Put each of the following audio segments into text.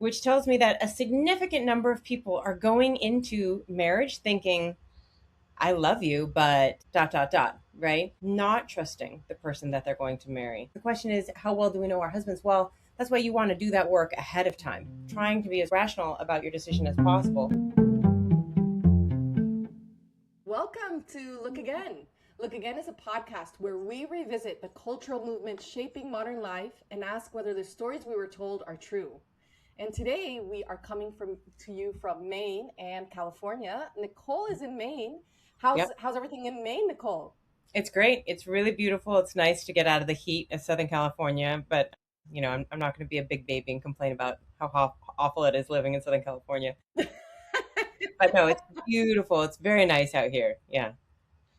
which tells me that a significant number of people are going into marriage thinking, I love you, but dot, dot, dot, right? Not trusting the person that they're going to marry. The question is, how well do we know our husbands? Well, that's why you want to do that work ahead of time, trying to be as rational about your decision as possible. Welcome to Look Again. Look Again is a podcast where we revisit the cultural movements shaping modern life and ask whether the stories we were told are true. And today we are coming to you from Maine and California. Nicole is in Maine. How's Yep. how's everything in Maine, Nicole? It's great. It's really beautiful. It's nice to get out of the heat of Southern California, but I'm not going to be a big baby and complain about how awful it is living in Southern California. But no, it's beautiful. It's very nice out here. Yeah.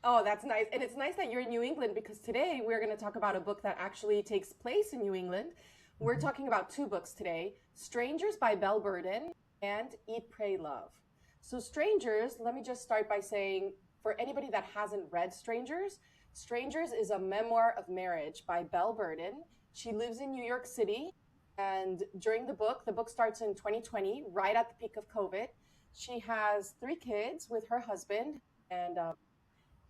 Oh, that's nice. And it's nice that you're in New England because today we're going to talk about a book that actually takes place in New England. We're talking about two books today, Strangers by Belle Burden and Eat, Pray, Love. So Strangers, let me just start by saying, for anybody that hasn't read Strangers is a memoir of marriage by Belle Burden. She lives in New York City, and during the book starts in 2020, right at the peak of COVID. She has three kids with her husband, and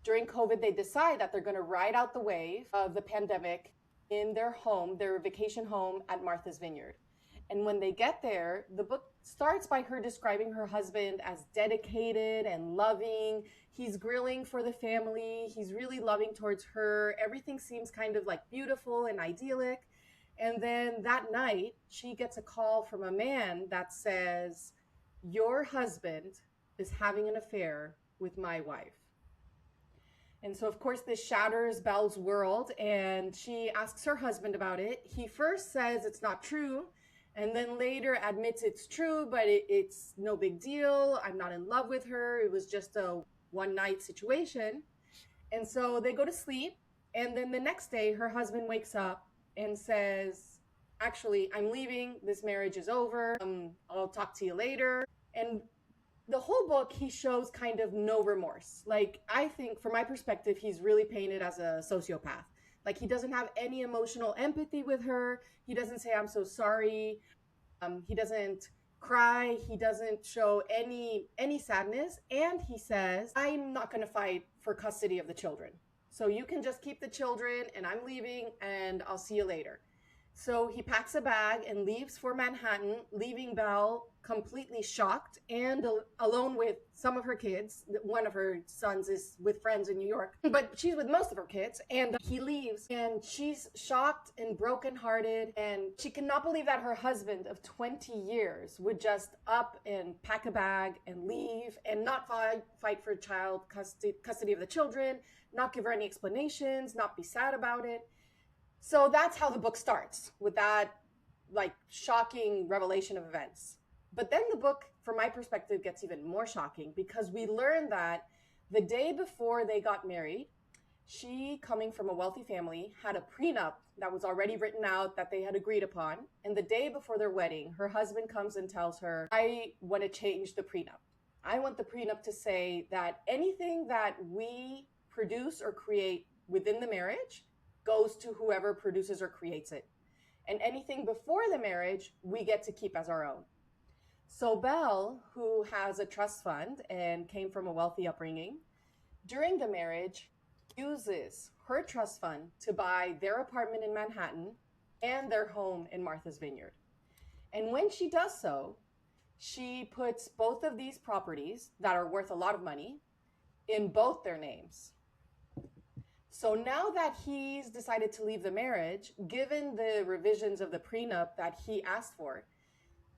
during COVID, they decide that they're going to ride out the wave of the pandemic in their home, their vacation home at Martha's Vineyard. And when they get there, the book starts by her describing her husband as dedicated and loving. He's grilling for the family. He's really loving towards her. Everything seems kind of like beautiful and idyllic. And then that night, she gets a call from a man that says, "Your husband is having an affair with my wife." And so, of course, this shatters Belle's world, and she asks her husband about it. He first says it's not true, and then later admits it's true, but it's no big deal. I'm not in love with her. It was just a one night situation. And so they go to sleep, and then the next day, her husband wakes up and says, "Actually, I'm leaving. This marriage is over. I'll talk to you later." And the whole book, he shows kind of no remorse. Like, I think from my perspective, he's really painted as a sociopath. Like, he doesn't have any emotional empathy with her. He doesn't say, "I'm so sorry." He doesn't cry. He doesn't show any sadness. And he says, "I'm not going to fight for custody of the children. So you can just keep the children, and I'm leaving, and I'll see you later." So he packs a bag and leaves for Manhattan, leaving Belle completely shocked and alone with some of her kids. One of her sons is with friends in New York, but she's with most of her kids. And he leaves, and she's shocked and brokenhearted. And she cannot believe that her husband of 20 years would just up and pack a bag and leave and not fight for child custody of the children, not give her any explanations, not be sad about it. So that's how the book starts, with that like shocking revelation of events. But then the book, from my perspective, gets even more shocking because we learn that the day before they got married, she, coming from a wealthy family, had a prenup that was already written out that they had agreed upon. And the day before their wedding, her husband comes and tells her, "I want to change the prenup. I want the prenup to say that anything that we produce or create within the marriage goes to whoever produces or creates it. And anything before the marriage, we get to keep as our own." So Belle, who has a trust fund and came from a wealthy upbringing, during the marriage uses her trust fund to buy their apartment in Manhattan and their home in Martha's Vineyard. And when she does so, she puts both of these properties that are worth a lot of money in both their names. So now that he's decided to leave the marriage, given the revisions of the prenup that he asked for,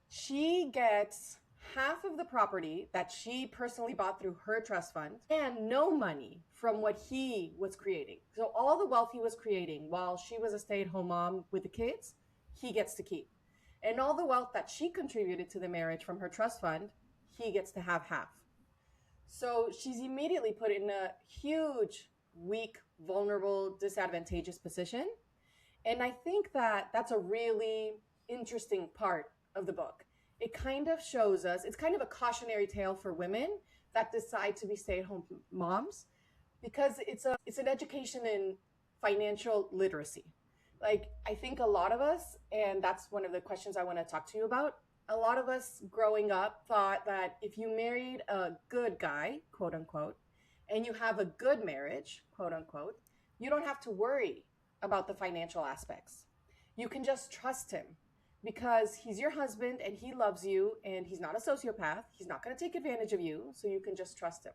she gets half of the property that she personally bought through her trust fund and no money from what he was creating. So all the wealth he was creating while she was a stay-at-home mom with the kids, he gets to keep. And all the wealth that she contributed to the marriage from her trust fund, he gets to have half. So she's immediately put in a huge, weak, vulnerable, disadvantageous position. And I think that that's a really interesting part of the book. It kind of shows us, it's kind of a cautionary tale for women that decide to be stay-at-home moms, because it's an education in financial literacy. Like, I think a lot of us, and that's one of the questions I want to talk to you about, A lot of us growing up thought that if you married a good guy, quote unquote, and you have a good marriage, quote unquote, you don't have to worry about the financial aspects. You can just trust him because he's your husband and he loves you and he's not a sociopath. He's not going to take advantage of you, so you can just trust him.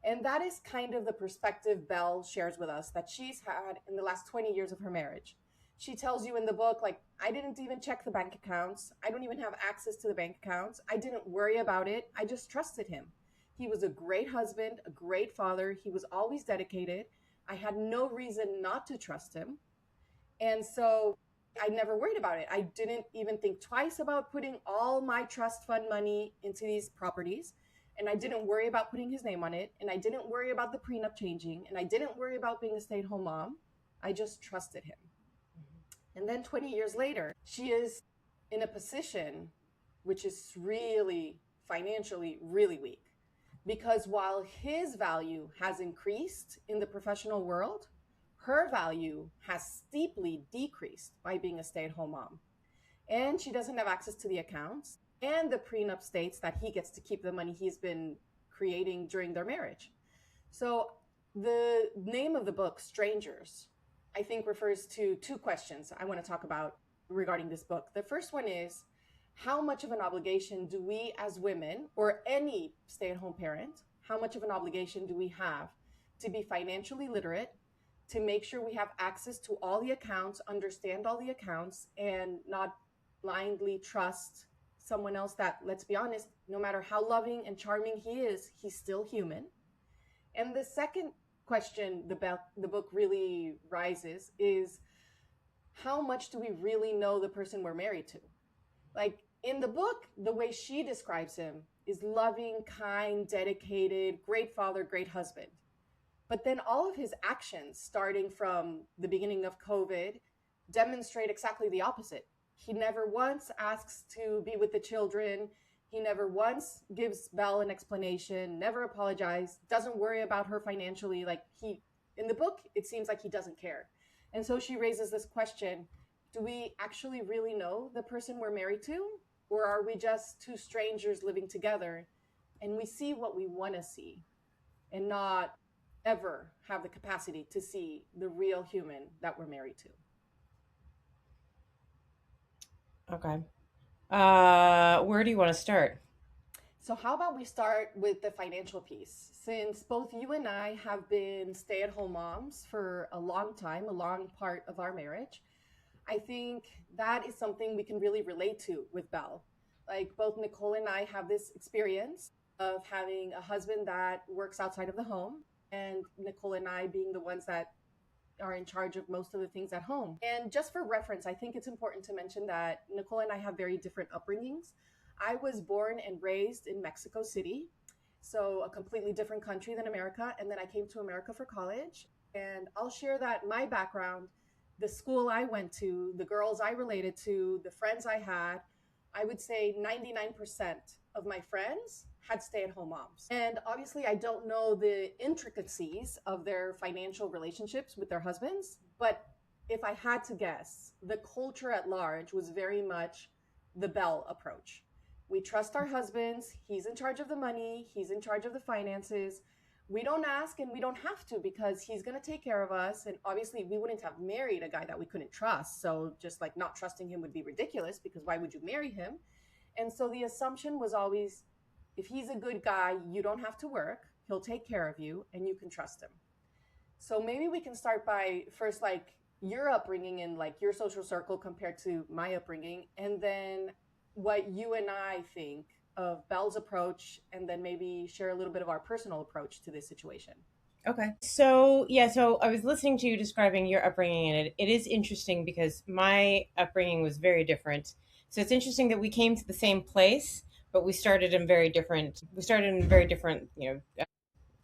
And that is kind of the perspective Belle shares with us that she's had in the last 20 years of her marriage. She tells you in the book, like, I didn't even check the bank accounts. I don't even have access to the bank accounts. I didn't worry about it. I just trusted him. He was a great husband, a great father. He was always dedicated. I had no reason not to trust him. And so I never worried about it. I didn't even think twice about putting all my trust fund money into these properties. And I didn't worry about putting his name on it. And I didn't worry about the prenup changing. And I didn't worry about being a stay at home mom. I just trusted him. And then 20 years later, she is in a position which is really financially really weak. Because while his value has increased in the professional world, her value has steeply decreased by being a stay at home mom. And she doesn't have access to the accounts. And the prenup states that he gets to keep the money he's been creating during their marriage. So the name of the book, Strangers, I think refers to two questions I want to talk about regarding this book. The first one is, how much of an obligation do we as women, or any stay-at-home parent, how much of an obligation do we have to be financially literate, to make sure we have access to all the accounts, understand all the accounts, and not blindly trust someone else that, let's be honest, no matter how loving and charming he is, he's still human. And the second question the book really rises is, how much do we really know the person we're married to? Like in the book, the way she describes him is loving, kind, dedicated, great father, great husband. But then all of his actions, starting from the beginning of COVID, demonstrate exactly the opposite. He never once asks to be with the children. He never once gives Belle an explanation, never apologizes, doesn't worry about her financially. Like in the book, it seems like he doesn't care. And so she raises this question, do we actually really know the person we're married to? Or are we just two strangers living together and we see what we want to see and not ever have the capacity to see the real human that we're married to? Okay. Where do you want to start? So, how about we start with the financial piece? Since both you and I have been stay at home moms for a long time, a long part of our marriage, I think that is something we can really relate to with Belle. Like, both Nicole and I have this experience of having a husband that works outside of the home, and Nicole and I being the ones that are in charge of most of the things at home. And just for reference, I think it's important to mention that Nicole and I have very different upbringings. I was born and raised in Mexico City, so a completely different country than America. And then I came to America for college. And I'll share that my background, the school I went to, the girls I related to, the friends I had, I would say 99% of my friends had stay-at-home moms. And obviously, I don't know the intricacies of their financial relationships with their husbands, but if I had to guess, the culture at large was very much the Belle approach. We trust our husbands. He's in charge of the money. He's in charge of the finances. We don't ask and we don't have to because he's going to take care of us. And obviously, we wouldn't have married a guy that we couldn't trust. So just like not trusting him would be ridiculous because why would you marry him? And so the assumption was always, if he's a good guy, you don't have to work. He'll take care of you and you can trust him. So maybe we can start by first like your upbringing and like your social circle compared to my upbringing, and then what you and I think of Belle's approach, and then maybe share a little bit of our personal approach to this situation. Okay. So I was listening to you describing your upbringing, and it is interesting because my upbringing was very different. So it's interesting that we came to the same place, but we started in very different,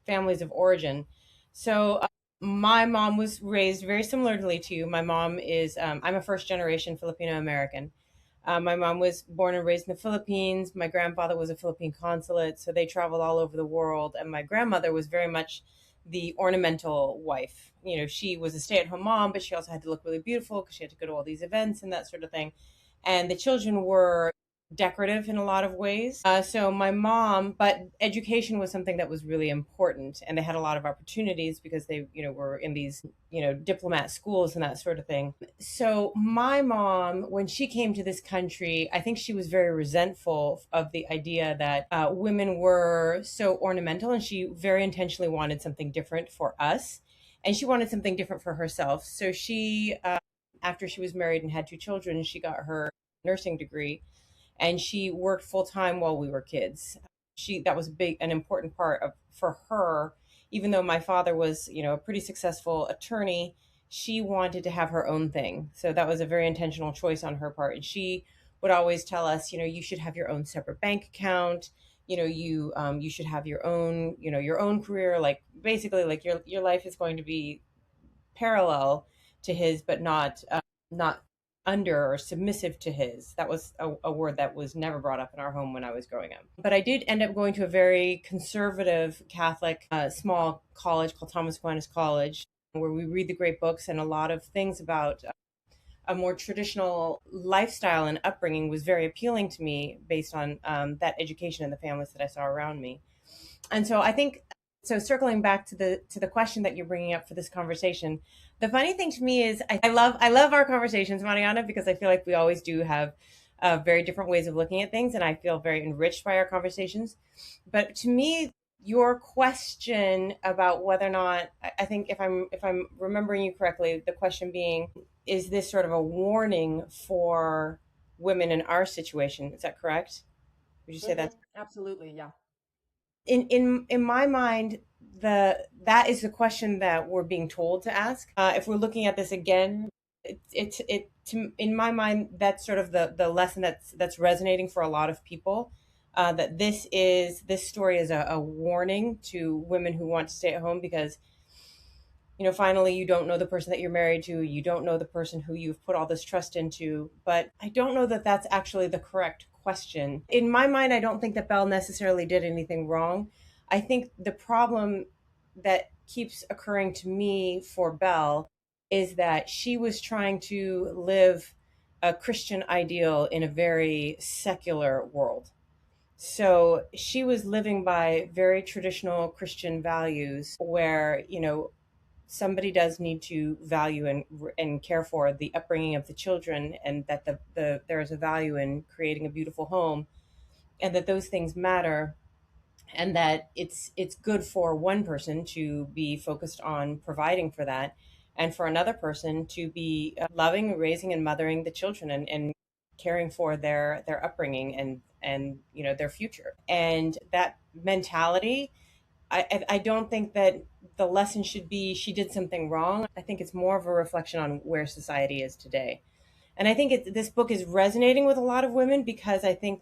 families of origin. So my mom was raised very similarly to you. My mom is, I'm a first generation Filipino American. My mom was born and raised in the Philippines. My grandfather was a Philippine consulate, so they traveled all over the world. And my grandmother was very much the ornamental wife. She was a stay at home mom, but she also had to look really beautiful because she had to go to all these events and that sort of thing. And the children were decorative in a lot of ways. So my mom, but education was something that was really important, and they had a lot of opportunities because they, were in these, diplomat schools and that sort of thing. So my mom, when she came to this country, I think she was very resentful of the idea that women were so ornamental, and she very intentionally wanted something different for us, and she wanted something different for herself. So she, after she was married and had two children, she got her nursing degree, and she worked full time while we were kids. That was an important part of for her. Even though my father was, a pretty successful attorney, she wanted to have her own thing. So that was a very intentional choice on her part. And she would always tell us, you should have your own separate bank account. You should have your own, your own career. Like basically, like your life is going to be parallel to his, but not under or submissive to his. That was a word that was never brought up in our home when I was growing up. But I did end up going to a very conservative Catholic small college called Thomas Aquinas College, where we read the great books, and a lot of things about a more traditional lifestyle and upbringing was very appealing to me based on that education and the families that I saw around me. And so I think, so circling back to the question that you're bringing up for this conversation, the funny thing to me is I love our conversations, Mariana, because I feel like we always do have very different ways of looking at things, and I feel very enriched by our conversations. But to me, your question about whether or not, I think if I'm remembering you correctly, the question being, is this sort of a warning for women in our situation? Is that correct? Would you say that? Absolutely, yeah. In my mind, that is the question that we're being told to ask. If we're looking at this again, in my mind, that's sort of the lesson that's resonating for a lot of people. That this story is a warning to women who want to stay at home, because finally, you don't know the person that you're married to, you don't know the person who you've put all this trust into. But I don't know that that's actually the correct question. In my mind, I don't think that Belle necessarily did anything wrong. I think the problem that keeps occurring to me for Belle is that she was trying to live a Christian ideal in a very secular world. So she was living by very traditional Christian values where, somebody does need to value and care for the upbringing of the children, and that there is a value in creating a beautiful home, and that those things matter, and that it's good for one person to be focused on providing for that, and for another person to be loving, raising, and mothering the children, and caring for their upbringing and their future. And that mentality, I don't think that the lesson should be she did something wrong. I think it's more of a reflection on where society is today. And I think this book is resonating with a lot of women, because I think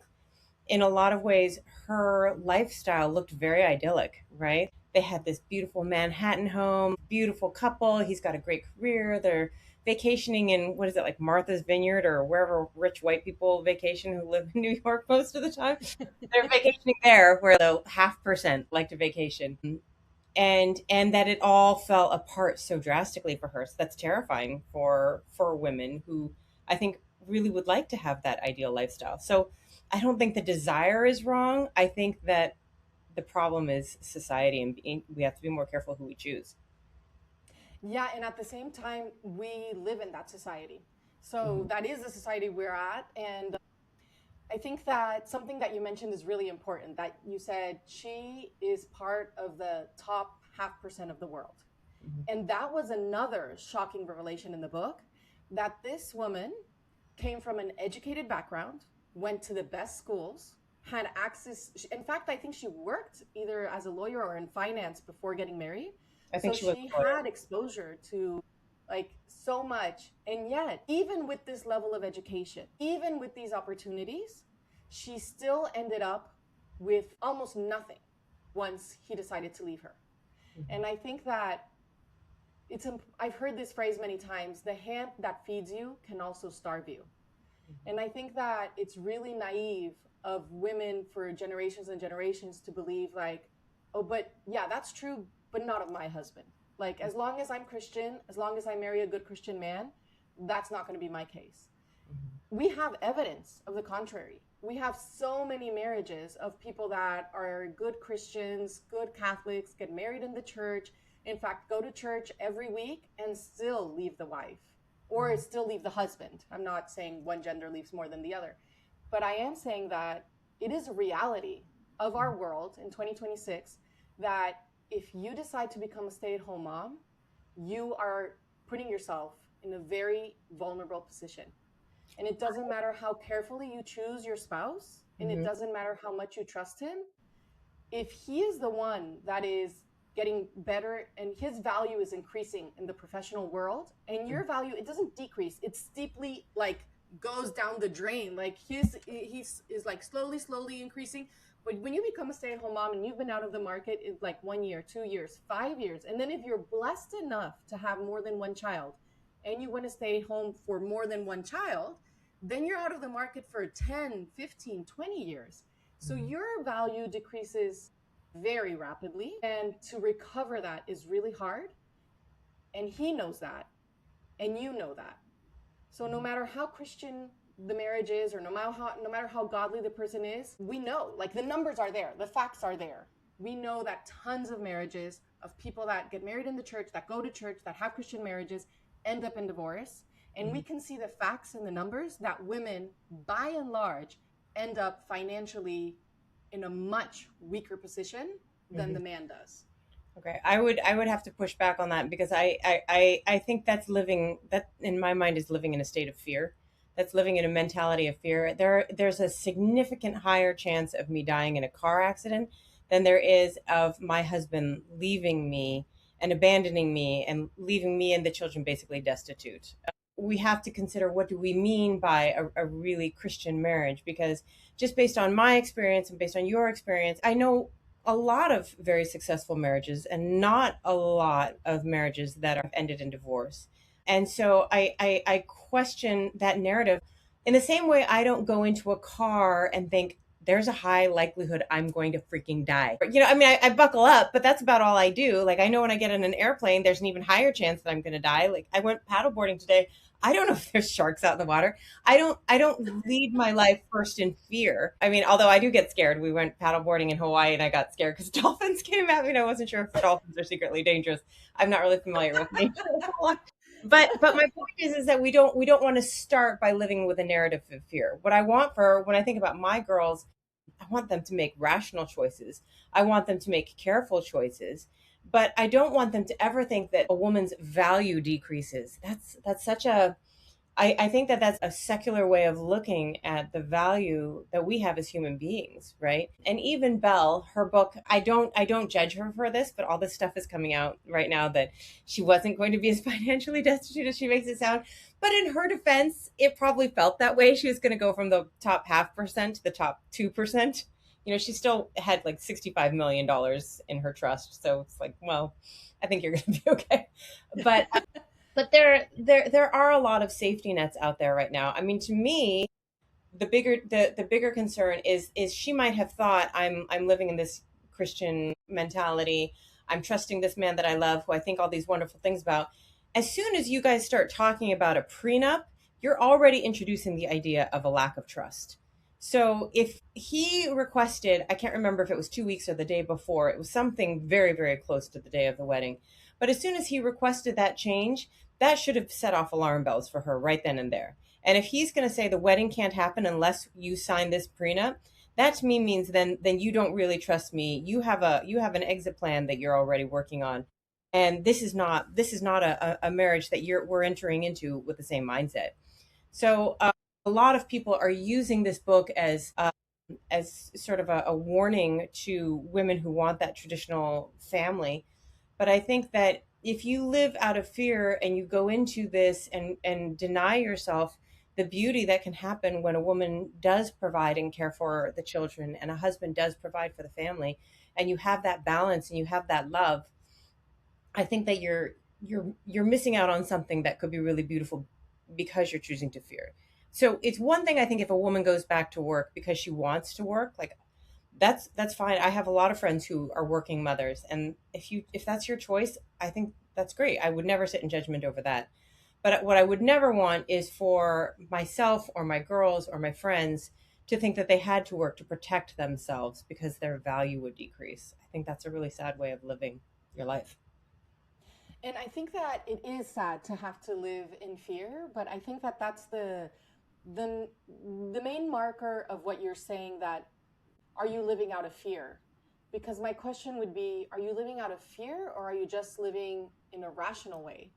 in a lot of ways her lifestyle looked very idyllic, right? They had this beautiful Manhattan home, beautiful couple. He's got a great career. They're vacationing in, what is it, like Martha's Vineyard or wherever rich white people vacation who live in New York most of the time. They're vacationing there, where the 0.5% like to vacation. And that it all fell apart so drastically for her. So that's terrifying for women who I think really would like to have that ideal lifestyle. So I don't think the desire is wrong. I think that the problem is society, and we have to be more careful who we choose. Yeah, and at the same time, we live in that society. So Mhm. that is the society we're at. And I think that something that you mentioned is really important, that you said she is part of the top 0.5% of the world. Mhm. And that was another shocking revelation in the book, that this woman came from an educated background, went to the best schools, had access. In fact, I think she worked either as a lawyer or in finance before getting married. I think So she was she a lawyer. had exposure to like so much. And yet, even with this level of education, even with these opportunities, she still ended up with almost nothing once he decided to leave her. Mhm. And I think that I've heard this phrase many times, the hand that feeds you can also starve you. And I think that it's really naive of women for generations and generations to believe like, oh, but yeah, that's true, but not of my husband. Like, as long as I'm Christian, as long as I marry a good Christian man, that's not going to be my case. Mhm. We have evidence of the contrary. we have so many marriages of people that are good Christians, good Catholics, get married in the church, in fact, go to church every week and still leave the wife or still leave the husband. I'm not saying one gender leaves more than the other, but I am saying that it is a reality of our world in 2026 that if you decide to become a stay at home mom, you are putting yourself in a very vulnerable position. And it doesn't matter how carefully you choose your spouse, and it Mm-hmm. doesn't matter how much you trust him. If he is the one that is getting better and his value is increasing in the professional world, and your value, it doesn't decrease, it steeply like goes down the drain. Like he's is like slowly increasing. But when you become a stay-at-home mom and you've been out of the market in like 1 year, 2 years, 5 years, and then if you're blessed enough to have more than one child and you want to stay home for more than one child, then you're out of the market for 10, 15, 20 years. So your value decreases very rapidly. And to recover that is really hard. And he knows that. And you know that. So no matter how Christian the marriage is, or no matter how godly the person is, we know, like the numbers are there, the facts are there. We know that tons of marriages of people that get married in the church, that go to church, that have Christian marriages, end up in divorce. And we can see the facts and the numbers that women, by and large, end up financially in a much weaker position than Mm-hmm. the man does. Okay, I would have to push back on that because I think that's living, that in my mind is living in a state of fear. That's living in a mentality of fear. There's a significant higher chance of me dying in a car accident than there is of my husband leaving me and abandoning me and leaving me and the children basically destitute. We have to consider, what do we mean by a really Christian marriage, because just based on my experience and based on your experience, I know a lot of very successful marriages and not a lot of marriages that are ended in divorce. And so I question that narrative. In the same way, I don't go into a car and think there's a high likelihood I'm going to freaking die. I mean, I buckle up, but that's about all I do. Like, I know when I get in an airplane, there's an even higher chance that I'm going to die. Like, I went paddleboarding today. I don't know if there's sharks out in the water. I don't lead my life first in fear. I mean, although I do get scared. We went paddleboarding in Hawaii and I got scared because dolphins came at me and I wasn't sure if dolphins are secretly dangerous. I'm not really familiar with nature. But my point is that we don't want to start by living with a narrative of fear. What I want, for when I think about my girls, I want them to make rational choices. I want them to make careful choices, but I don't want them to ever think that a woman's value decreases. That's such a, I think that that's a secular way of looking at the value that we have as human beings, right? And even Belle, her book, I don't judge her for this, but all this stuff is coming out right now that she wasn't going to be as financially destitute as she makes it sound. But in her defense, it probably felt that way. She was going to go from the top 0.5% to the top 2%. She still had like $65 million in her trust. So it's like, well, I think you're going to be okay. But there are a lot of safety nets out there right now. I mean, to me, the bigger concern is she might have thought, I'm living in this Christian mentality. I'm trusting this man that I love, who I think all these wonderful things about. As soon as you guys start talking about a prenup, you're already introducing the idea of a lack of trust. So if he requested, I can't remember if it was 2 weeks or the day before, it was something very, very close to the day of the wedding. But as soon as he requested that change, that should have set off alarm bells for her right then and there. And if he's going to say the wedding can't happen unless you sign this prenup, that to me means then you don't really trust me. You have an exit plan that you're already working on, and this is not a marriage that we're entering into with the same mindset. So a lot of people are using this book as sort of a warning to women who want that traditional family. But I think that if you live out of fear and you go into this and deny yourself the beauty that can happen when a woman does provide and care for the children and a husband does provide for the family, and you have that balance and you have that love, I think that you're missing out on something that could be really beautiful because you're choosing to fear. So it's one thing, I think, if a woman goes back to work because she wants to work, like that's fine. I have a lot of friends who are working mothers, and if that's your choice, I think that's great. I would never sit in judgment over that. But what I would never want is for myself or my girls or my friends to think that they had to work to protect themselves because their value would decrease. I think that's a really sad way of living your life. And I think that it is sad to have to live in fear, but I think that that's the the main marker of what you're saying, that are you living out of fear? Because my question would be, are you living out of fear, or are you just living in a rational way?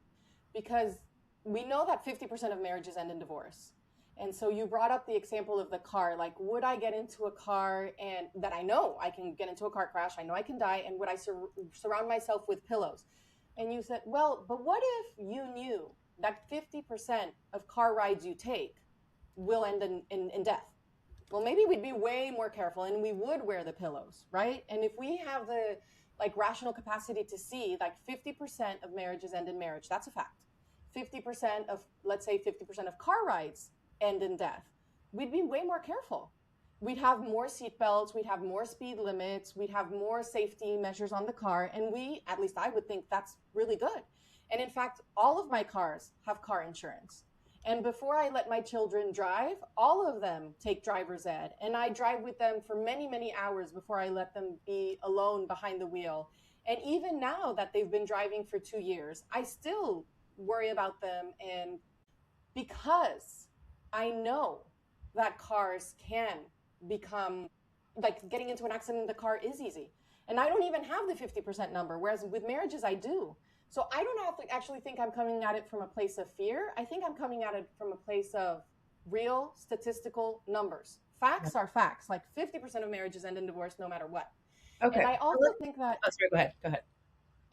Because we know that 50% of marriages end in divorce. And so you brought up the example of the car. Like, would I get into a car and that I know I can get into a car crash? I know I can die. And would I surround myself with pillows? And you said, well, but what if you knew that 50% of car rides you take will end in death? Well, maybe we'd be way more careful and we would wear the pillows, right? And if we have the like rational capacity to see like 50% of marriages end in marriage, that's a fact. 50% of, let's say 50% of car rides end in death, we'd be way more careful. We'd have more seatbelts, we'd have more speed limits, we'd have more safety measures on the car, and we, at least I would think that's really good. And in fact, all of my cars have car insurance. And before I let my children drive, all of them take driver's ed. And I drive with them for many, many hours before I let them be alone behind the wheel. And even now that they've been driving for 2 years, I still worry about them. And because I know that cars can become, like, getting into an accident in the car is easy. And I don't even have the 50% number, whereas with marriages, I do. So I don't have to actually think I'm coming at it from a place of fear. I think I'm coming at it from a place of real statistical numbers. Facts are facts. Like 50% of marriages end in divorce no matter what. Okay. And I also think that Oh, sorry, go ahead. Go ahead.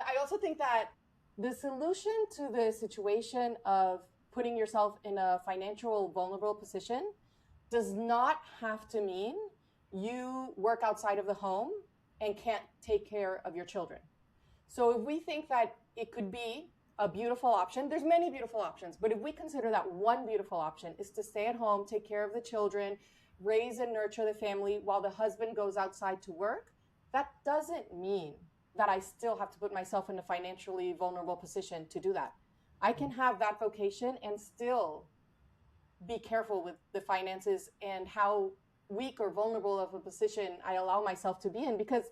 I also think that the solution to the situation of putting yourself in a financial vulnerable position does not have to mean you work outside of the home and can't take care of your children. So if we think that it could be a beautiful option, there's many beautiful options, but if we consider that one beautiful option is to stay at home, take care of the children, raise and nurture the family while the husband goes outside to work, that doesn't mean that I still have to put myself in a financially vulnerable position to do that. I can have that vocation and still be careful with the finances and how weak or vulnerable of a position I allow myself to be in, because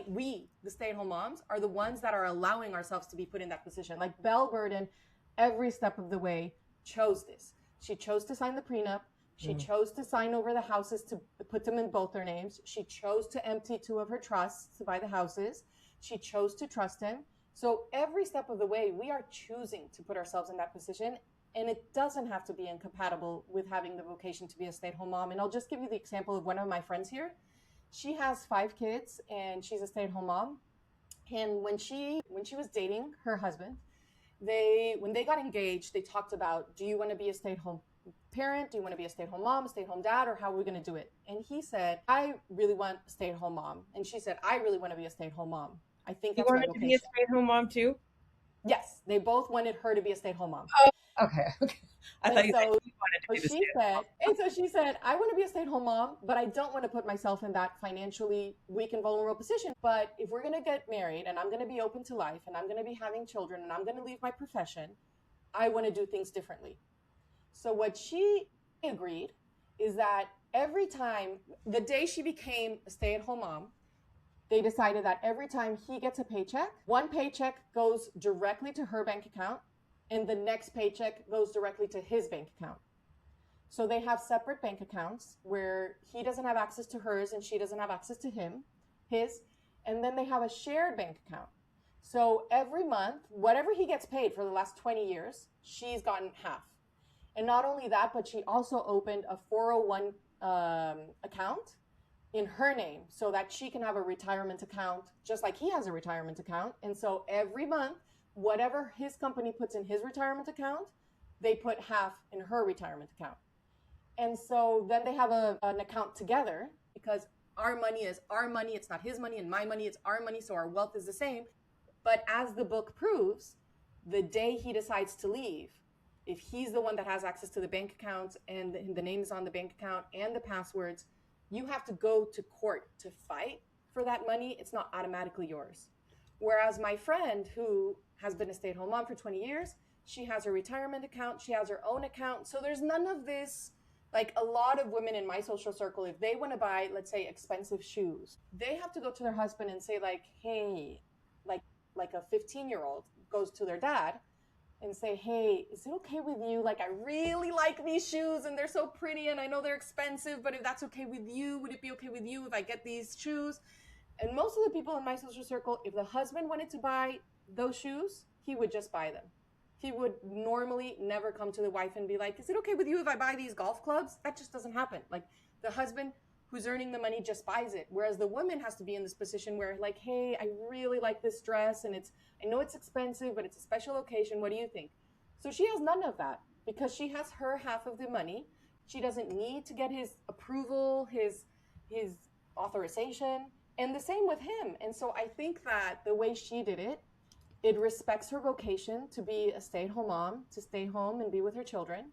we, the stay-at-home moms, are the ones that are allowing ourselves to be put in that position. Like Belle Burden, every step of the way chose this. She chose to sign the prenup. She chose to sign over the houses to put them in both their names. She chose to empty 2 of her trusts to buy the houses. She chose to trust him. So every step of the way, we are choosing to put ourselves in that position. And it doesn't have to be incompatible with having the vocation to be a stay-at-home mom. And I'll just give you the example of one of my friends here. She has 5 kids and she's a stay-at-home mom. And when she was dating her husband, when they got engaged, they talked about, do you want to be a stay-at-home parent? Do you want to be a stay-at-home mom, stay-at-home dad, or how are we going to do it? And he said, I really want a stay-at-home mom. And she said, I really want to be a stay-at-home mom. I think You that's my wanted to be a vocation. stay-at-home mom too? Yes, they both wanted her to be a stay-at-home mom. Oh, okay. Okay. I And thought you said so you wanted to so be the she stay-at-home said, and so she said, I want to be a stay-at-home mom, but I don't want to put myself in that financially weak and vulnerable position. But if we're going to get married and I'm going to be open to life and I'm going to be having children and I'm going to leave my profession, I want to do things differently. So what she agreed is that every time, the day she became a stay-at-home mom, they decided that every time he gets a paycheck, one paycheck goes directly to her bank account and the next paycheck goes directly to his bank account. So they have separate bank accounts where he doesn't have access to hers and she doesn't have access to his, and then they have a shared bank account. So every month, whatever he gets paid for the last 20 years, she's gotten half. And not only that, but she also opened a 401 account in her name so that she can have a retirement account just like he has a retirement account. And so every month, whatever his company puts in his retirement account, they put half in her retirement account. And so then they have an account together because our money is our money. It's not his money, and my money, it's our money. So our wealth is the same. But as the book proves, the day he decides to leave, if he's the one that has access to the bank accounts and the name is on the bank account and the passwords, you have to go to court to fight for that money. It's not automatically yours. Whereas my friend, who has been a stay-at-home mom for 20 years, she has her retirement account, she has her own account. So there's none of this Like a lot of women in my social circle, if they want to buy, let's say, expensive shoes, they have to go to their husband and say like, hey, like like a 15-year-old goes to their dad and say, hey, is it okay with you? Like, I really like these shoes and they're so pretty and I know they're expensive, but if that's okay with you, would it be okay with you if I get these shoes? And most of the people in my social circle, if the husband wanted to buy those shoes, he would just buy them. He would normally never come to the wife and be like, is it okay with you if I buy these golf clubs? That just doesn't happen. Like, the husband who's earning the money just buys it. Whereas the woman has to be in this position where, like, hey, I really like this dress and I know it's expensive, but it's a special occasion. What do you think? So she has none of that because she has her half of the money. She doesn't need to get his approval, his authorization, and the same with him. And so I think that the way she did it, it respects her vocation to be a stay-at-home mom, to stay home and be with her children.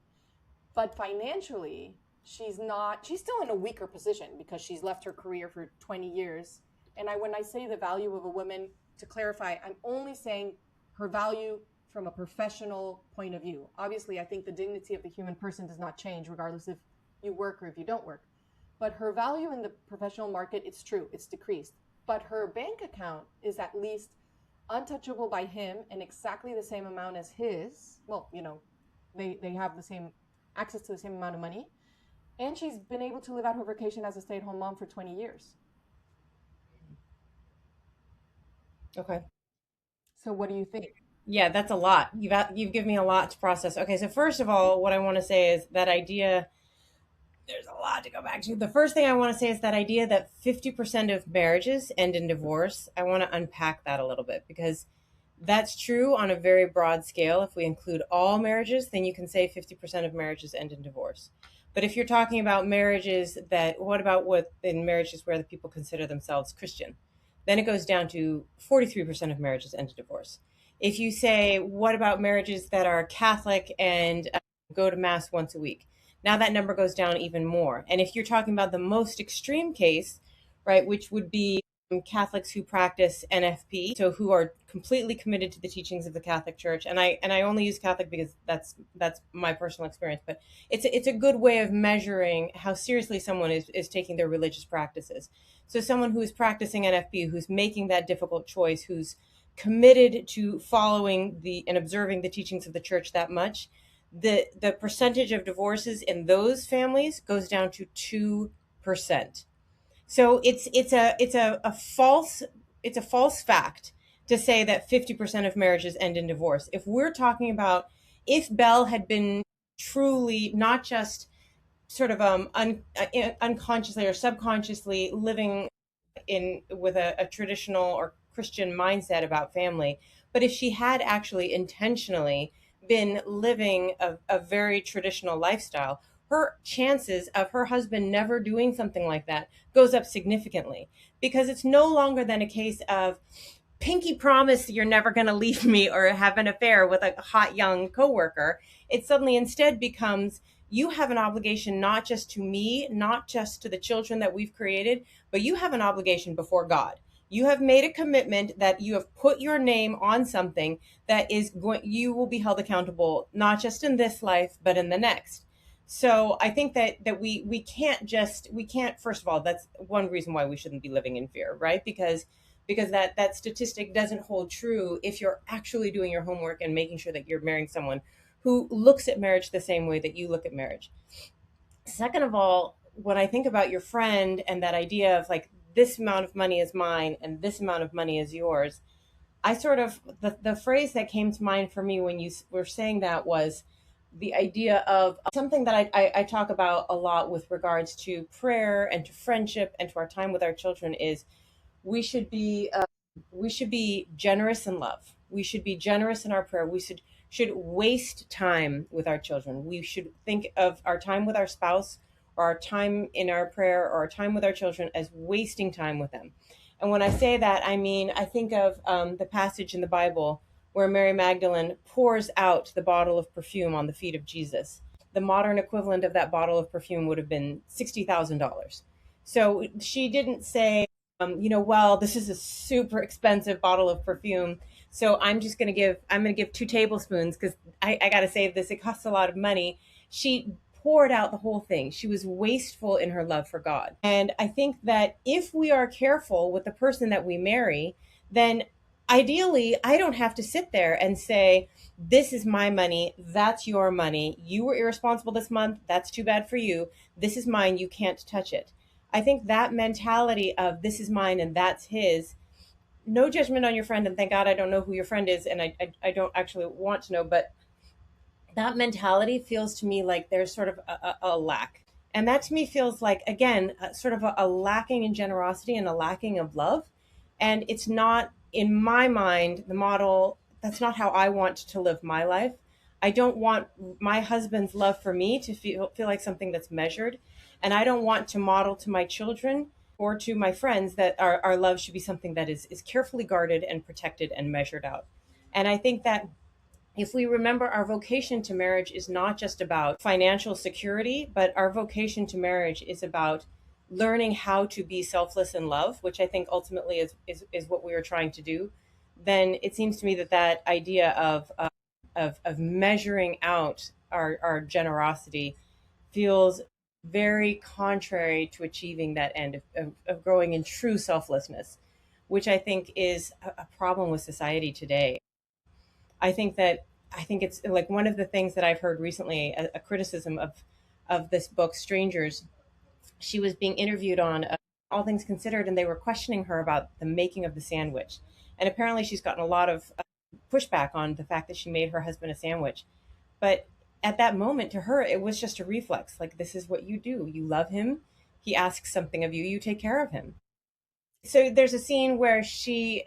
But financially, she's still in a weaker position because she's left her career for 20 years. And when I say the value of a woman, to clarify, I'm only saying her value from a professional point of view. Obviously, I think the dignity of the human person does not change regardless if you work or if you don't work. But her value in the professional market, it's true, it's decreased. But her bank account is at least untouchable by him and exactly the same amount as his. Well, they have the same access to the same amount of money. And she's been able to live out her vacation as a stay-at-home mom for 20 years. Okay. So what do you think? Yeah, that's a lot. You've given me a lot to process. Okay, so first of all, what I want to say is that idea, there's a lot to go back to. The first thing I want to say is that idea that 50% of marriages end in divorce. I want to unpack that a little bit because that's true on a very broad scale. If we include all marriages, then you can say 50% of marriages end in divorce. But if you're talking about marriages what about in marriages where the people consider themselves Christian? Then it goes down to 43% of marriages end in divorce. If you say, what about marriages that are Catholic and go to Mass once a week? Now that number goes down even more. And if you're talking about the most extreme case, right, which would be Catholics who practice NFP, so who are completely committed to the teachings of the Catholic Church, and I only use Catholic because that's my personal experience, but it's a good way of measuring how seriously someone is taking their religious practices. So someone who is practicing NFP, who's making that difficult choice, who's committed to following and observing the teachings of the Church that much, the percentage of divorces in those families goes down to 2%. So it's a false fact to say that 50% of marriages end in divorce. If we're talking about if Belle had been truly not just sort of unconsciously or subconsciously living in with a traditional or Christian mindset about family, but if she had actually intentionally been living a very traditional lifestyle, her chances of her husband never doing something like that goes up significantly because it's no longer than a case of pinky promise you're never going to leave me or have an affair with a hot young coworker. It suddenly instead becomes you have an obligation not just to me, not just to the children that we've created, but you have an obligation before God. You have made a commitment that you have put your name on something that is going, you will be held accountable, not just in this life, but in the next. So I think that we can't, first of all, that's one reason why we shouldn't be living in fear, right? Because that statistic doesn't hold true if you're actually doing your homework and making sure that you're marrying someone who looks at marriage the same way that you look at marriage. Second of all, when I think about your friend and that idea of like this amount of money is mine and this amount of money is yours, I sort of the phrase that came to mind for me when you were saying that was the idea of something that I talk about a lot with regards to prayer and to friendship and to our time with our children is we should be generous in love. We should be generous in our prayer. We should waste time with our children. We should think of our time with our spouse or our time in our prayer or our time with our children as wasting time with them. And when I say that, I mean, I think of the passage in the Bible where Mary Magdalene pours out the bottle of perfume on the feet of Jesus. The modern equivalent of that bottle of perfume would have been $60,000. So she didn't say, well, this is a super expensive bottle of perfume, so I'm going to give 2 tablespoons because I got to save this. It costs a lot of money. She poured out the whole thing. She was wasteful in her love for God. And I think that if we are careful with the person that we marry, then ideally, I don't have to sit there and say, this is my money, that's your money. You were irresponsible this month, that's too bad for you. This is mine, you can't touch it. I think that mentality of this is mine and that's his, no judgment on your friend, and thank God I don't know who your friend is, and I don't actually want to know, but that mentality feels to me like there's sort of a lack. And that to me feels like, again, sort of a lacking in generosity and a lacking of love. And it's not, in my mind, the model, that's not how I want to live my life. I don't want my husband's love for me to feel like something that's measured. And I don't want to model to my children or to my friends that our love should be something that is carefully guarded and protected and measured out. And I think that if we remember, our vocation to marriage is not just about financial security, but our vocation to marriage is about learning how to be selfless in love, which I think ultimately is what we are trying to do. Then it seems to me that that idea of measuring out our generosity feels very contrary to achieving that end of growing in true selflessness, which I think is a problem with society today. I think that I think it's like one of the things that I've heard recently, a criticism of this book, Strangers. She was being interviewed on All Things Considered, and they were questioning her about the making of the sandwich. And apparently, she's gotten a lot of pushback on the fact that she made her husband a sandwich. But at that moment, to her, it was just a reflex. Like, this is what you do. You love him. He asks something of you. You take care of him. So there's a scene where he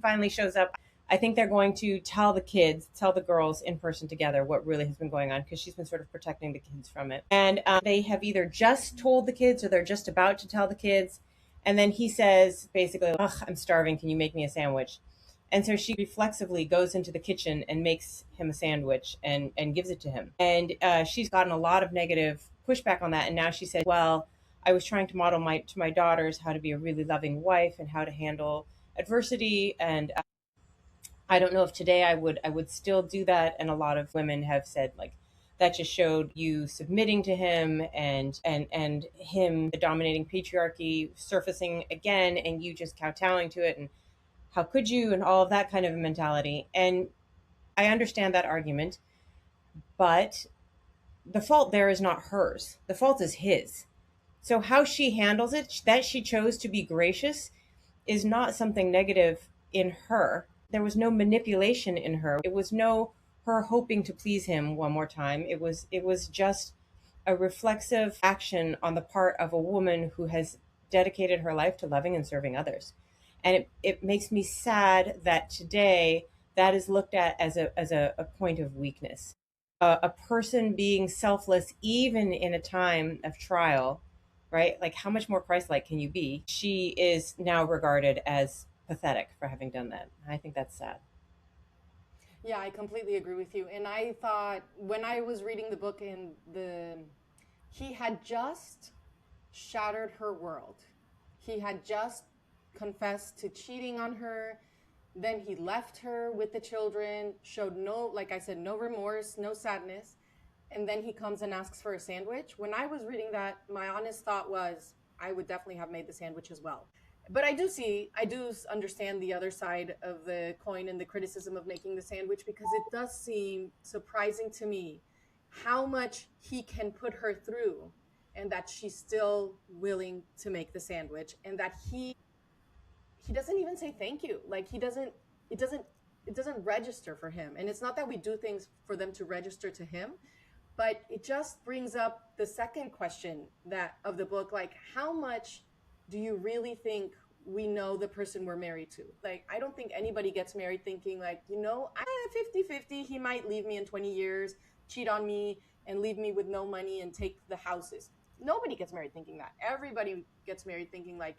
finally shows up. I think they're going to tell the girls in person together what really has been going on, because she's been sort of protecting the kids from it. And they have either just told the kids or they're just about to tell the kids. And then he says, basically, ugh, I'm starving. Can you make me a sandwich? And so she reflexively goes into the kitchen and makes him a sandwich and gives it to him. And she's gotten a lot of negative pushback on that. And now she said, well, I was trying to model to my daughters how to be a really loving wife and how to handle adversity. And I don't know if today I would still do that. And a lot of women have said, like, that just showed you submitting to him, and him, the dominating patriarchy, surfacing again, and you just kowtowing to it, and how could you, and all of that kind of mentality. And I understand that argument, but the fault there is not hers. The fault is his. So how she handles it, that she chose to be gracious, is not something negative in her. There was no manipulation in her. It was no her hoping to please him one more time. It was just a reflexive action on the part of a woman who has dedicated her life to loving and serving others. And it makes me sad that today that is looked at as a point of weakness. A person being selfless, even in a time of trial, right? Like, how much more Christ-like can you be? She is now regarded as pathetic for having done that. I think that's sad. Yeah, I completely agree with you. And I thought when I was reading the book, and the he had just shattered her world. He had just confessed to cheating on her. Then he left her with the children, showed no, like I said, no remorse, no sadness. And then he comes and asks for a sandwich. When I was reading that, my honest thought was, I would definitely have made the sandwich as well. But I do understand the other side of the coin and the criticism of making the sandwich, because it does seem surprising to me how much he can put her through, and that she's still willing to make the sandwich, and that he doesn't even say thank you. Like, it doesn't register for him. And it's not that we do things for them to register to him, but it just brings up the second question that of the book, like, how much do you really think we know the person we're married to? Like, I don't think anybody gets married thinking, like, I'm 50-50, he might leave me in 20 years, cheat on me, and leave me with no money and take the houses. Nobody gets married thinking that. Everybody gets married thinking, like,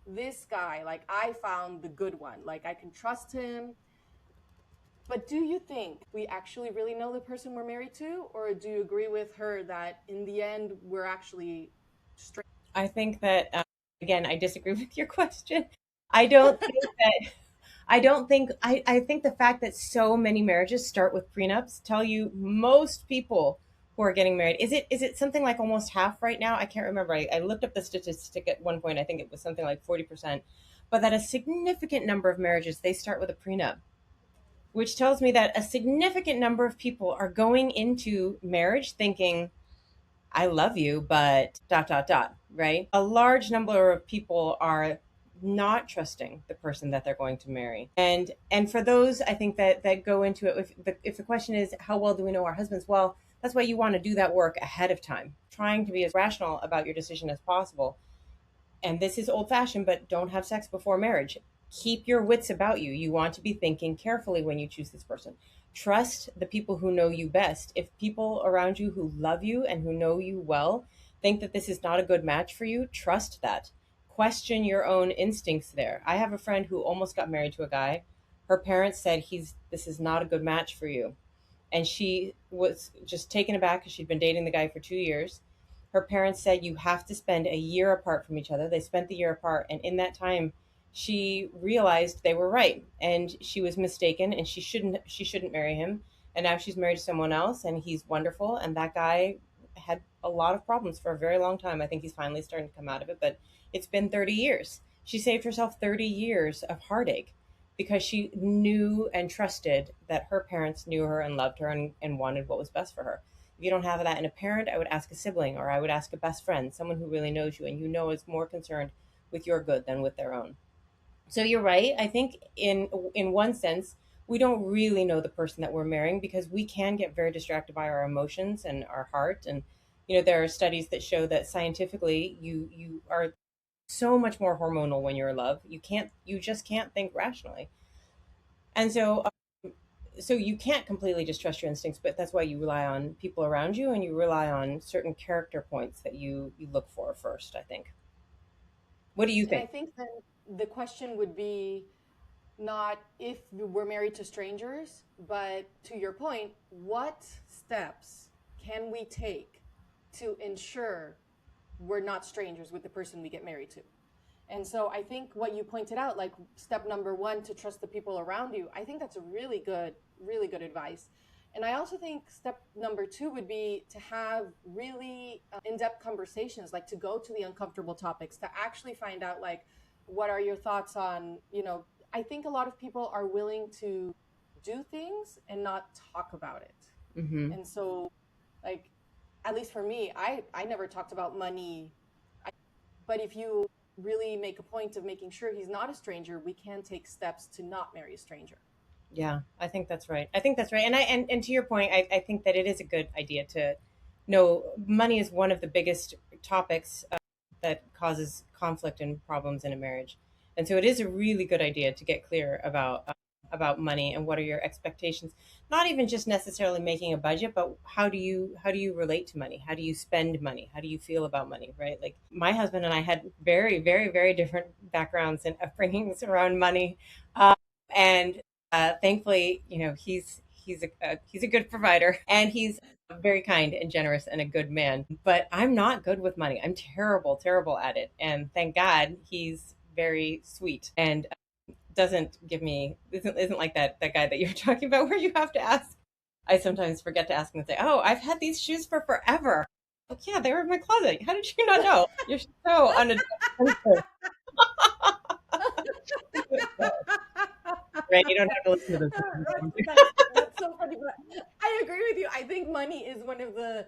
this guy, like, I found the good one, like, I can trust him. But do you think we actually really know the person we're married to? Or do you agree with her that in the end, we're actually straight? I think that, again, I disagree with your question. I don't think that, I think the fact that so many marriages start with prenups tell you most people who are getting married. Is it something like almost half right now? I can't remember. I looked up the statistic at one point. I think it was something like 40%. But that a significant number of marriages, they start with a prenup, which tells me that a significant number of people are going into marriage thinking, I love you, but dot, dot, dot, right? A large number of people are not trusting the person that they're going to marry. And for those, I think that go into it, if the question is, how well do we know our husbands? Well, that's why you want to do that work ahead of time, trying to be as rational about your decision as possible. And this is old fashioned, but don't have sex before marriage. Keep your wits about you. You want to be thinking carefully when you choose this person. Trust the people who know you best. If people around you who love you and who know you well think that this is not a good match for you, trust that. Question your own instincts there. I have a friend who almost got married to a guy. Her parents said, this is not a good match for you. And she was just taken aback because she'd been dating the guy for 2 years. Her parents said, you have to spend a year apart from each other. They spent the year apart, and in that time she realized they were right, and she was mistaken, and she shouldn't marry him. And now she's married to someone else, and he's wonderful, and that guy had a lot of problems for a very long time. I think he's finally starting to come out of it, but it's been 30 years. She saved herself 30 years of heartache because she knew and trusted that her parents knew her and loved her, and wanted what was best for her. If you don't have that in a parent, I would ask a sibling, or I would ask a best friend, someone who really knows you and you know is more concerned with your good than with their own. So you're right. I think in one sense, we don't really know the person that we're marrying because we can get very distracted by our emotions and our heart. And there are studies that show that scientifically, you are so much more hormonal when you're in love. You just can't think rationally. And so you can't completely distrust your instincts, but that's why you rely on people around you, and you rely on certain character points that you look for first, I think. What do you And I think? think then the question would be not if we're married to strangers, but to your point, what steps can we take to ensure we're not strangers with the person we get married to? And so I think what you pointed out, like step number one, to trust the people around you, I think that's a really good advice. And I also think step number two would be to have really in depth conversations, like to go to the uncomfortable topics, to actually find out, like, what are your thoughts on, I think a lot of people are willing to do things and not talk about it. Hmm. And so, like, at least for me, I never talked about money. But if you really make a point of making sure he's not a stranger, we can take steps to not marry a stranger. Yeah, I think that's right. I think that's right. And to your point, I think that it is a good idea to know money is one of the biggest topics that causes conflict and problems in a marriage. And so it is a really good idea to get clear about money and what are your expectations. Not even just necessarily making a budget, but how do you relate to money? How do you spend money? How do you feel about money, right? Like my husband and I had very, very, very different backgrounds and upbringings around money. And thankfully, he's a good provider, and he's very kind and generous and a good man. But I'm not good with money. I'm terrible, terrible at it. And thank God he's very sweet and doesn't give me isn't like that guy that you're talking about where you have to ask. I sometimes forget to ask him and say, "Oh, I've had these shoes for forever." Like, yeah, they were in my closet. How did you not know? You're so unattentive, right? You don't have to listen to this. That's so funny. But I agree with you. I think money is one of the.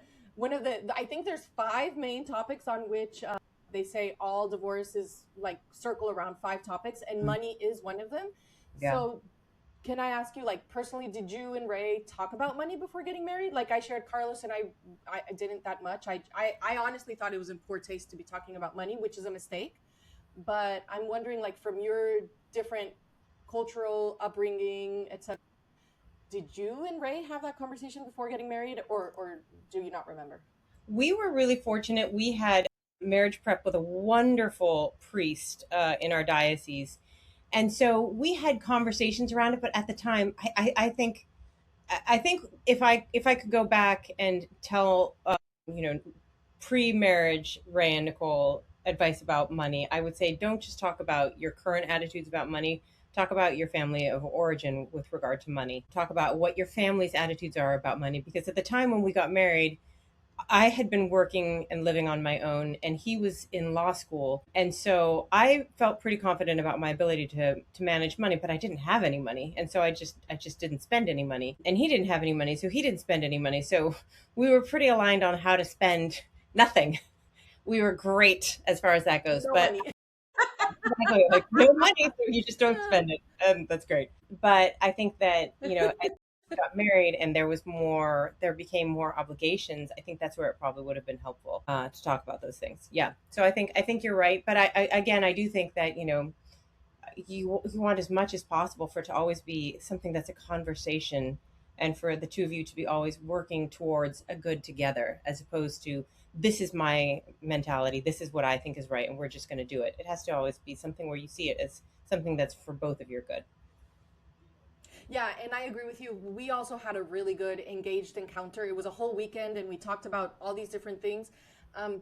I think there's five main topics on which they say all divorces like circle around five topics, and money is one of them. Yeah. So can I ask you, like, personally, did you and Ray talk about money before getting married? Like I shared, Carlos and I didn't that much. I honestly thought it was in poor taste to be talking about money, which is a mistake. But I'm wondering, like, from your different cultural upbringing, etc., did you and Ray have that conversation before getting married, or do you not remember? We were really fortunate. We had marriage prep with a wonderful priest in our diocese. And so we had conversations around it, but at the time, I think if I could go back and tell you know pre-marriage Ray and Nicole advice about money, I would say don't just talk about your current attitudes about money. Talk about your family of origin with regard to money. Talk about what your family's attitudes are about money, because at the time when we got married, I had been working and living on my own, and he was in law school. And so I felt pretty confident about my ability to manage money, but I didn't have any money. And so I just didn't spend any money. And he didn't have any money, so he didn't spend any money. So we were pretty aligned on how to spend nothing. We were great as far as that goes. No But money. exactly, like no money, so you just don't spend it. And that's great. But I think that, as we got married and there became more obligations, I think that's where it probably would have been helpful to talk about those things. Yeah. So I think you're right. But again, I do think that, you want as much as possible for it to always be something that's a conversation, and for the two of you to be always working towards a good together, as opposed to, this is my mentality, this is what I think is right, and we're just going to do it. It has to always be something where you see it as something that's for both of your good. Yeah, and I agree with you. We also had a really good engaged encounter. It was a whole weekend, and we talked about all these different things.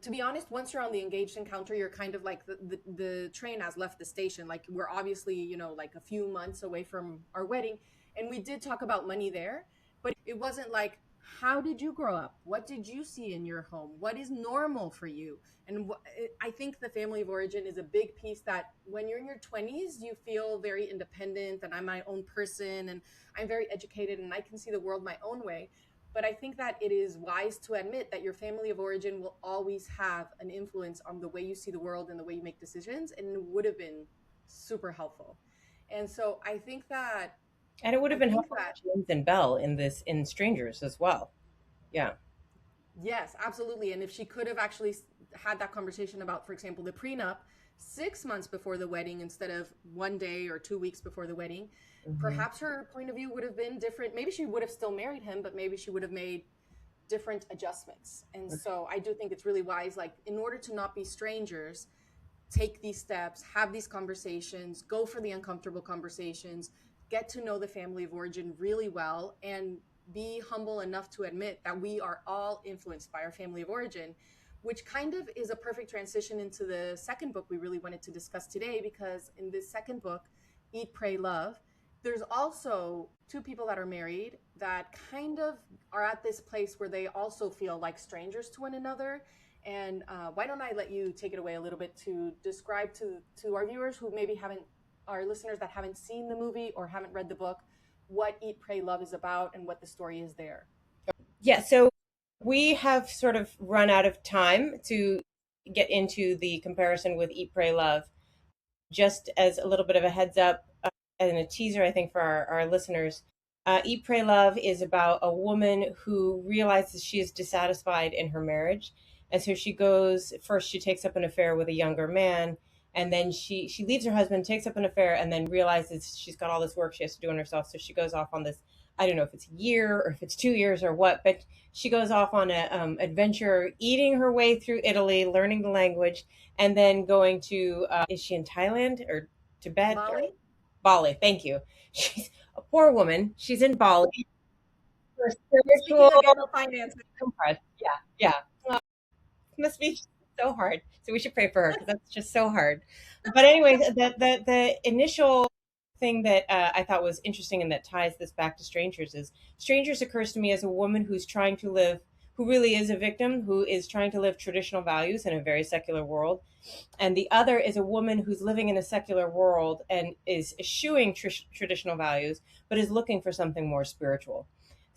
To be honest, once you're on the engaged encounter, you're kind of like the train has left the station. Like we're obviously, like a few months away from our wedding, and we did talk about money there, but it wasn't like, how did you grow up? What did you see in your home? What is normal for you? And I think the family of origin is a big piece that when you're in your 20s, you feel very independent and I'm my own person and I'm very educated and I can see the world my own way. But I think that it is wise to admit that your family of origin will always have an influence on the way you see the world and the way you make decisions. And it would have been super helpful. And so And it would have I been think helpful that for James and Belle in Strangers as well. Yeah. Yes, absolutely. And if she could have actually had that conversation about, for example, the prenup 6 months before the wedding instead of 1 day or 2 weeks before the wedding, Hmm. perhaps her point of view would have been different. Maybe she would have still married him, but maybe she would have made different adjustments. And so I do think it's really wise, like, in order to not be strangers, take these steps, have these conversations, go for the uncomfortable conversations, get to know the family of origin really well, and be humble enough to admit that we are all influenced by our family of origin, which kind of is a perfect transition into the second book we really wanted to discuss today. Because in this second book, Eat, Pray, Love, there's also two people that are married that kind of are at this place where they also feel like strangers to one another. And why don't I let you take it away a little bit to describe to our viewers who maybe haven't, our listeners that haven't seen the movie or haven't read the book, what Eat, Pray, Love is about and what the story is there. Yeah. So we have sort of run out of time to get into the comparison with Eat, Pray, Love. Just as a little bit of a heads up, and a teaser, I think, for our listeners, Eat, Pray, Love is about a woman who realizes she is dissatisfied in her marriage. And so she goes, first, she takes up an affair with a younger man. And then she leaves her husband, takes up an affair, and then realizes she's got all this work she has to do on herself. So she goes off on this, I don't know if it's a year or if it's 2 years or what, but she goes off on a adventure, eating her way through Italy, learning the language, and then going to, is she in Thailand or Tibet or Bali? Bali? Thank you. She's a poor woman. She's in Bali for Speaking spiritual again of finances. compress. Yeah, yeah. Well, it must be so hard. So we should pray for her because that's just so hard. But anyway, the initial thing that I thought was interesting and that ties this back to Strangers is Strangers occurs to me as a woman who's trying to live, who really is a victim, who is trying to live traditional values in a very secular world, and the other is a woman who's living in a secular world and is eschewing traditional values but is looking for something more spiritual.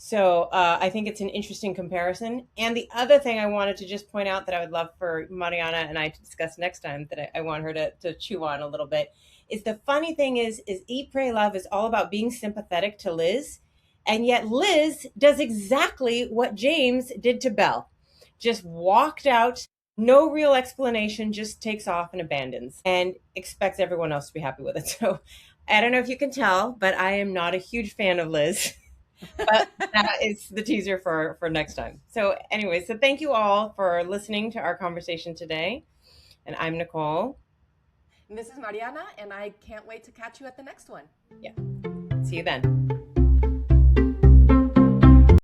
So I think it's an interesting comparison. And the other thing I wanted to just point out that I would love for Mariana and I to discuss next time, that I want her to chew on a little bit, is the funny thing is Eat, Pray, Love is all about being sympathetic to Liz. And yet Liz does exactly what James did to Belle. Just walked out, no real explanation, just takes off and abandons and expects everyone else to be happy with it. So I don't know if you can tell, but I am not a huge fan of Liz. But that is the teaser for next time. So anyway, so thank you all for listening to our conversation today. And I'm Nicole. And this is Mariana, and I can't wait to catch you at the next one. Yeah. See you then.